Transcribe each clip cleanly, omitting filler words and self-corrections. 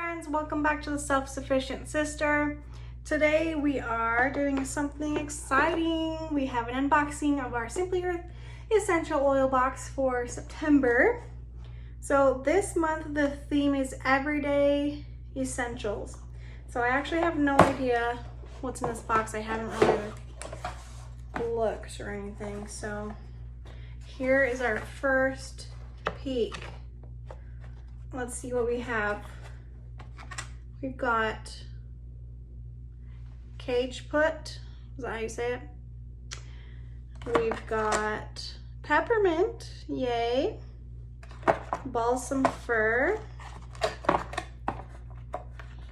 friends, welcome back to the Self-Sufficient Sister. Today we are doing something exciting. We have an unboxing of our Simply Earth Essential Oil box for September. So this month the theme is Everyday Essentials. So I actually have no idea what's in this box. I haven't really looked or anything. So here is our first peek. Let's see what we have. We've got cage put, is that how you say it? We've got peppermint, yay. Balsam fir.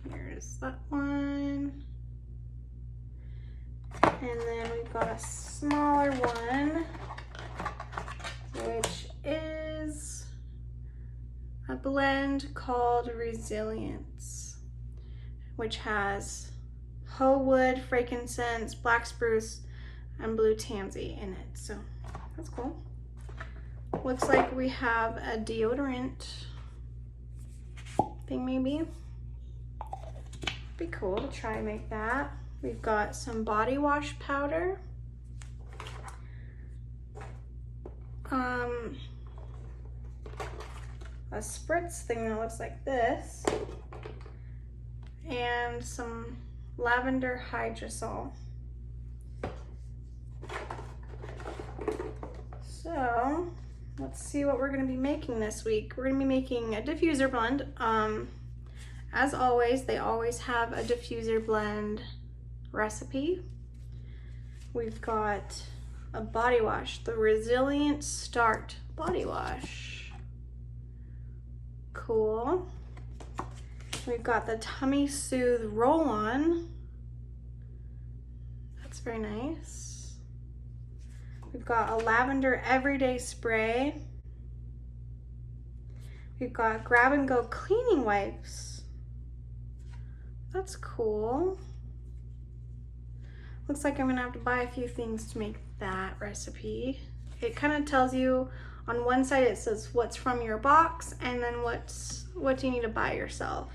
Here's that one. And then we've got a smaller one, which is a blend called Resilience, which has hoe wood, frankincense, black spruce, and blue tansy in it. So that's cool. Looks like we have a deodorant thing maybe. Be cool to try and make that. We've got some body wash powder. A spritz thing that looks like this, and some lavender hydrosol. So let's see what we're going to be making this week. We're going to be making a diffuser blend. As always, they always have a diffuser blend recipe. We've got a body wash, the Resilient Start body wash. Cool. We've got the Tummy Soothe roll-on. That's very nice. We've got a lavender everyday spray. We've got grab and go cleaning wipes. That's cool. Looks like I'm gonna have to buy a few things to make that recipe. It kind of tells you on one side, it says what's from your box, and then what do you need to buy yourself.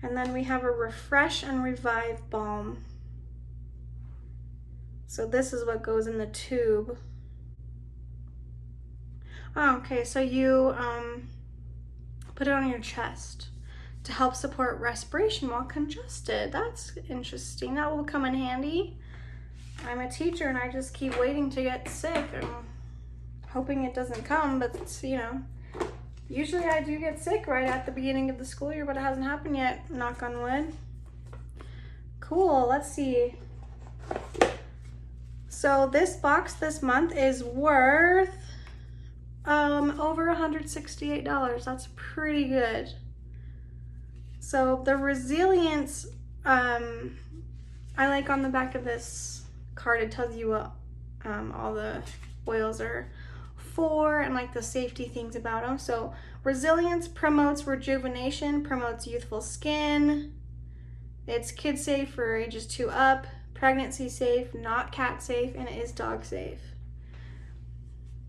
And then we have a Refresh and Revive Balm. So this is what goes in the tube. Oh, okay, so you put it on your chest to help support respiration while congested. That's interesting. That will come in handy. I'm a teacher and I just keep waiting to get sick. I'm hoping it doesn't come, but you know, usually I do get sick right at the beginning of the school year, but it hasn't happened yet, knock on wood. Cool, let's see. So this box this month is worth over $168. That's pretty good. So the Resilience, I like on the back of this card, it tells you what all the oils are for and like the safety things about them. So Resilience promotes rejuvenation, promotes youthful skin. It's kid safe for ages 2 up, pregnancy safe, not cat safe, and it is dog safe.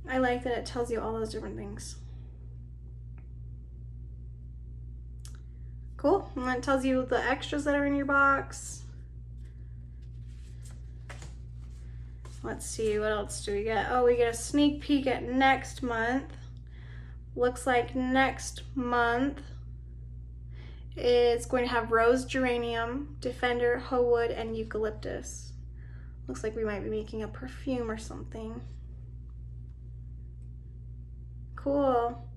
I like that it tells you all those different things. Cool, and then it tells you the extras that are in your box. Let's see, what else do we get? Oh, we get a sneak peek at next month. Looks like next month is going to have rose geranium, defender, hoe wood, and eucalyptus. Looks like we might be making a perfume or something. Cool.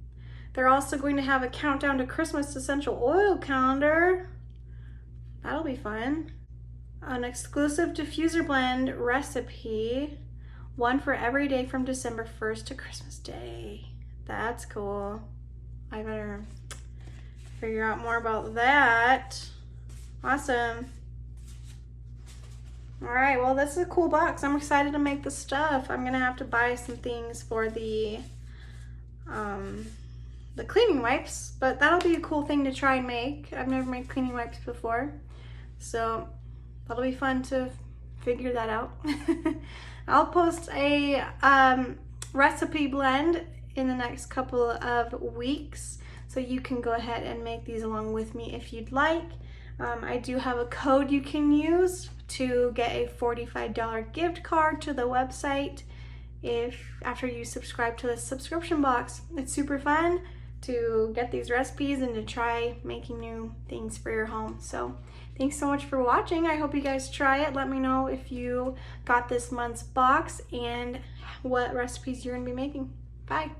They're also going to have a countdown to Christmas essential oil calendar. That'll be fun. An exclusive diffuser blend recipe, one for every day from December 1st to Christmas Day. That's cool. I better figure out more about that. Awesome. All right, well, this is a cool box. I'm excited to make the stuff. I'm gonna have to buy some things for the cleaning wipes, but that'll be a cool thing to try and make. I've never made cleaning wipes before, so that'll be fun to figure that out. I'll post a recipe blend in the next couple of weeks, so you can go ahead and make these along with me if you'd like. I do have a code you can use to get a $45 gift card to the website after you subscribe to the subscription box. It's super fun to get these recipes and to try making new things for your home. So thanks so much for watching. I hope you guys try it. Let me know if you got this month's box and what recipes you're gonna be making. Bye.